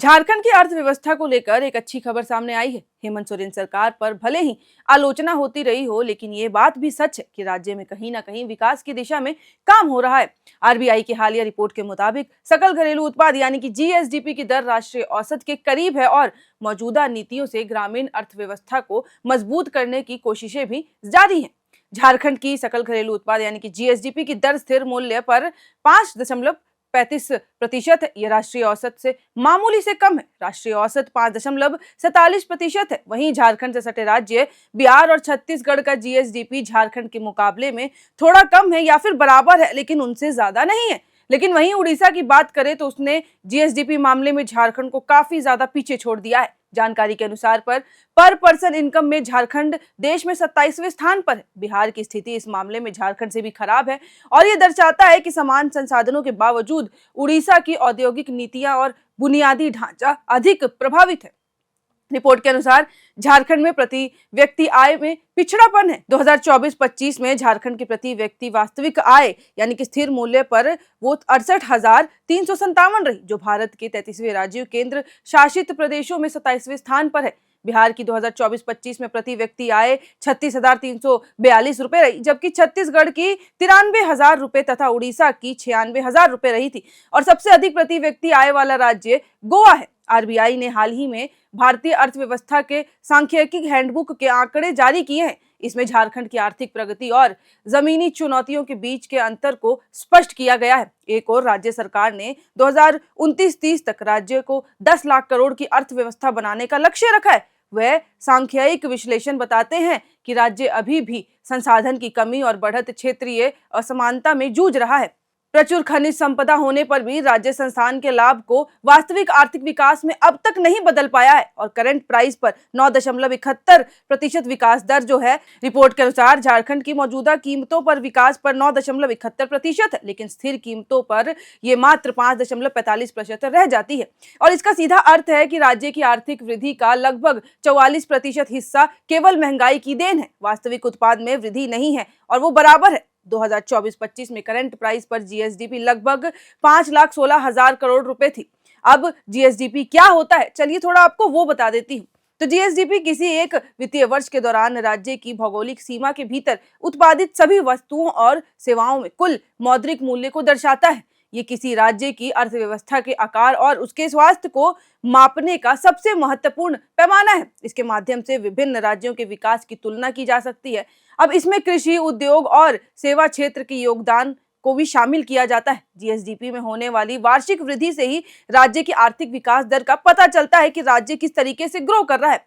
झारखंड की अर्थव्यवस्था को लेकर एक अच्छी खबर सामने आई है। हेमंत सोरेन सरकार पर भले ही आलोचना होती रही हो, लेकिन ये बात भी सच है कि राज्य में कहीं ना कहीं विकास की दिशा में काम हो रहा है। आरबीआई की हालिया रिपोर्ट के मुताबिक सकल घरेलू उत्पाद यानी कि जीएसडीपी की दर राष्ट्रीय औसत के करीब है और मौजूदा नीतियों से ग्रामीण अर्थव्यवस्था को मजबूत करने की कोशिशें भी जारी हैं। झारखंड की सकल घरेलू उत्पाद यानी कि जीएसडीपी की दर स्थिर मूल्य पर 5.35% है। यह राष्ट्रीय औसत से मामूली से कम है। राष्ट्रीय औसत 5.47% है। वहीं झारखंड से सटे राज्य बिहार और छत्तीसगढ़ का जीएसडीपी झारखंड के मुकाबले में थोड़ा कम है या फिर बराबर है, लेकिन उनसे ज्यादा नहीं है। लेकिन वहीं उड़ीसा की बात करें तो उसने जीएसडीपी मामले में झारखंड को काफी ज्यादा पीछे छोड़ दिया है। जानकारी के अनुसार पर पर्सन इनकम में झारखंड देश में 27वें स्थान पर है। बिहार की स्थिति इस मामले में झारखंड से भी खराब है और ये दर्शाता है कि समान संसाधनों के बावजूद उड़ीसा की औद्योगिक नीतियां और बुनियादी ढांचा अधिक प्रभावित है। रिपोर्ट के अनुसार झारखंड में प्रति व्यक्ति आय में पिछड़ापन है। 2024-25 में झारखंड की प्रति व्यक्ति वास्तविक आय यानी कि स्थिर मूल्य पर वो 68,357 रही, जो भारत के 33वें राज्यों केंद्र शासित प्रदेशों में 27वें स्थान पर है। बिहार की 2024-25 में प्रति व्यक्ति आय 36,342 रुपए रही, जबकि छत्तीसगढ़ की 93,000 रुपए तथा उड़ीसा की 96,000 रुपए रही थी। और सबसे अधिक प्रति व्यक्ति आय वाला राज्य गोवा है। आरबीआई ने हाल ही में भारतीय अर्थव्यवस्था के सांख्यिकी हैंडबुक के आंकड़े जारी किए हैं। इसमें झारखंड की आर्थिक प्रगति और जमीनी चुनौतियों के बीच के अंतर को स्पष्ट किया गया है। एक और राज्य सरकार ने 2029-30 तक राज्य को 10 लाख करोड़ की अर्थव्यवस्था बनाने का लक्ष्य रखा है। वह सांख्यिक विश्लेषण बताते हैं कि राज्य अभी भी संसाधन की कमी और बढ़त क्षेत्रीय असमानता में जूझ रहा है। प्रचुर खनिज संपदा होने पर भी राज्य संस्थान के लाभ को वास्तविक आर्थिक विकास में अब तक नहीं बदल पाया है और करंट प्राइस पर 9.71% विकास दर जो है। रिपोर्ट के अनुसार झारखंड की मौजूदा कीमतों पर विकास पर 9.71% है, लेकिन स्थिर कीमतों पर यह मात्र 5.45% रह जाती है। और इसका सीधा अर्थ है कि राज्य की आर्थिक वृद्धि का लगभग 44% हिस्सा केवल महंगाई की देन है। वास्तविक उत्पाद में वृद्धि नहीं है और वो बराबर है। 2024-25 में करंट प्राइस पर जीएसडीपी लगभग 5,16,000 करोड़ रुपए थी। अब जीएसडीपी क्या होता है, चलिए थोड़ा आपको वो बता देती हूँ। तो जीएसडीपी किसी एक वित्तीय वर्ष के दौरान राज्य की भौगोलिक सीमा के भीतर उत्पादित सभी वस्तुओं और सेवाओं में कुल मौद्रिक मूल्य को दर्शाता है। ये किसी राज्य की अर्थव्यवस्था के आकार और उसके स्वास्थ्य को मापने का सबसे महत्वपूर्ण पैमाना है। इसके माध्यम से विभिन्न राज्यों के विकास की तुलना की जा सकती है। अब इसमें कृषि, उद्योग और सेवा क्षेत्र के योगदान को भी शामिल किया जाता है। जीएसडीपी में होने वाली वार्षिक वृद्धि से ही राज्य की आर्थिक विकास दर का पता चलता है कि राज्य किस तरीके से ग्रो कर रहा है।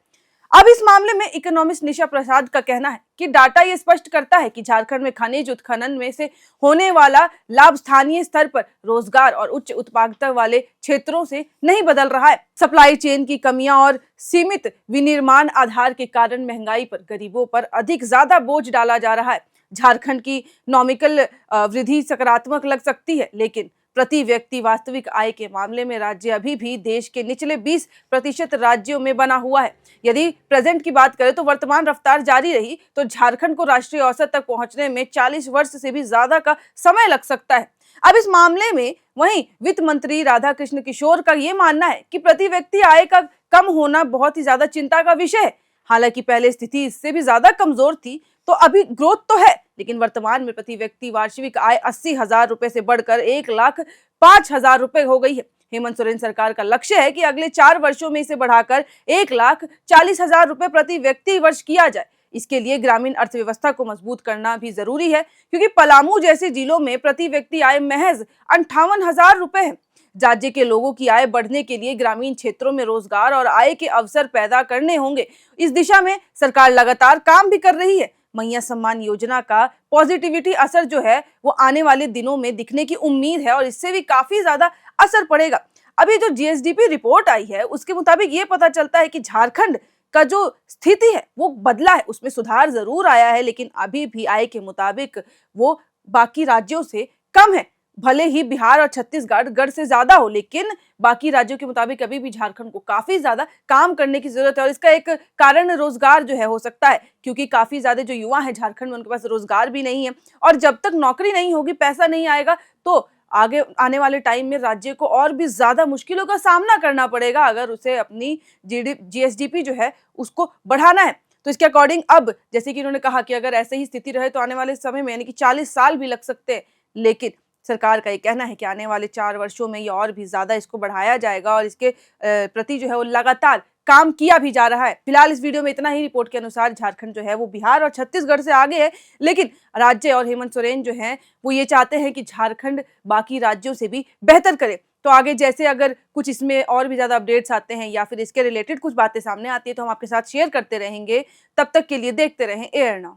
अब इस मामले में इकोनॉमिस्ट निशा प्रसाद का कहना है कि डाटा ये स्पष्ट करता है कि झारखंड में खनिज उत्खनन में से होने वाला लाभ स्थानीय स्तर पर रोजगार और उच्च उत्पादकता वाले क्षेत्रों से नहीं बदल रहा है। सप्लाई चेन की कमियां और सीमित विनिर्माण आधार के कारण महंगाई पर गरीबों पर अधिक ज्यादा बोझ डाला जा रहा है। झारखंड की नॉमिकल वृद्धि सकारात्मक लग सकती है, लेकिन प्रति व्यक्ति वास्तविक आय के मामले में राज्य अभी भी देश के निचले 20% राज्यों में बना हुआ है। यदि प्रेजेंट की बात करें तो वर्तमान रफ्तार जारी रही तो झारखंड को राष्ट्रीय औसत तक पहुंचने में 40 वर्ष से भी ज्यादा का समय लग सकता है। अब इस मामले में वहीं वित्त मंत्री राधाकृष्ण किशोर का ये मानना है कि प्रति व्यक्ति आय का कम होना बहुत ही ज्यादा चिंता का विषय है। हालांकि पहले स्थिति इससे भी ज्यादा कमजोर थी, तो अभी ग्रोथ तो है, लेकिन वर्तमान में प्रति व्यक्ति वार्षिक आय 80,000 रुपए से बढ़कर 1,05,000 रुपए हो गई है। हेमंत सोरेन सरकार का लक्ष्य है कि अगले 4 वर्षों में इसे बढ़ाकर 1,40,000 रुपए प्रति व्यक्ति वर्ष किया जाए। इसके लिए ग्रामीण अर्थव्यवस्था को मजबूत करना भी जरूरी है, क्योंकि पलामू जैसे जिलों में प्रति व्यक्ति आय महज 58,000 रुपए है। राज्य के लोगों की आय बढ़ने के लिए ग्रामीण क्षेत्रों में रोजगार और आय के अवसर पैदा करने होंगे। इस दिशा में सरकार लगातार काम भी कर रही है। मैया सम्मान योजना का पॉजिटिविटी असर जो है वो आने वाले दिनों में दिखने की उम्मीद है और इससे भी काफी ज्यादा असर पड़ेगा। अभी जो जीएसडीपी रिपोर्ट आई है उसके मुताबिक ये पता चलता है कि झारखंड का जो स्थिति है वो बदला है, उसमें सुधार जरूर आया है, लेकिन अभी भी आय के मुताबिक वो बाकी राज्यों से कम है। भले ही बिहार और छत्तीसगढ़ से ज्यादा हो, लेकिन बाकी राज्यों के मुताबिक अभी भी झारखंड को काफी ज्यादा काम करने की जरूरत है। और इसका एक कारण रोजगार जो है हो सकता है, क्योंकि काफी ज्यादा जो युवा है झारखंड में उनके पास रोजगार भी नहीं है और जब तक नौकरी नहीं होगी, पैसा नहीं आएगा, तो आगे आने वाले टाइम में राज्य को और भी ज्यादा मुश्किलों का सामना करना पड़ेगा अगर उसे अपनी जीएसडीपी जो है उसको बढ़ाना है। तो इसके अकॉर्डिंग अब जैसे कि उन्होंने कहा कि अगर ऐसे ही स्थिति रहे तो आने वाले समय में यानी कि 40 साल भी लग सकते हैं, लेकिन सरकार का ये कहना है कि आने वाले 4 वर्षों में ये और भी ज्यादा इसको बढ़ाया जाएगा और इसके प्रति जो है वो लगातार काम किया भी जा रहा है। फिलहाल इस वीडियो में इतना ही। रिपोर्ट के अनुसार झारखंड जो है वो बिहार और छत्तीसगढ़ से आगे है, लेकिन राज्य और हेमंत सोरेन जो हैं वो ये चाहते हैं कि झारखंड बाकी राज्यों से भी बेहतर करे। तो आगे जैसे अगर कुछ इसमें और भी ज्यादा अपडेट्स आते हैं या फिर इसके रिलेटेड कुछ बातें सामने आती है तो हम आपके साथ शेयर करते रहेंगे। तब तक के लिए देखते रहें एयर नाउ।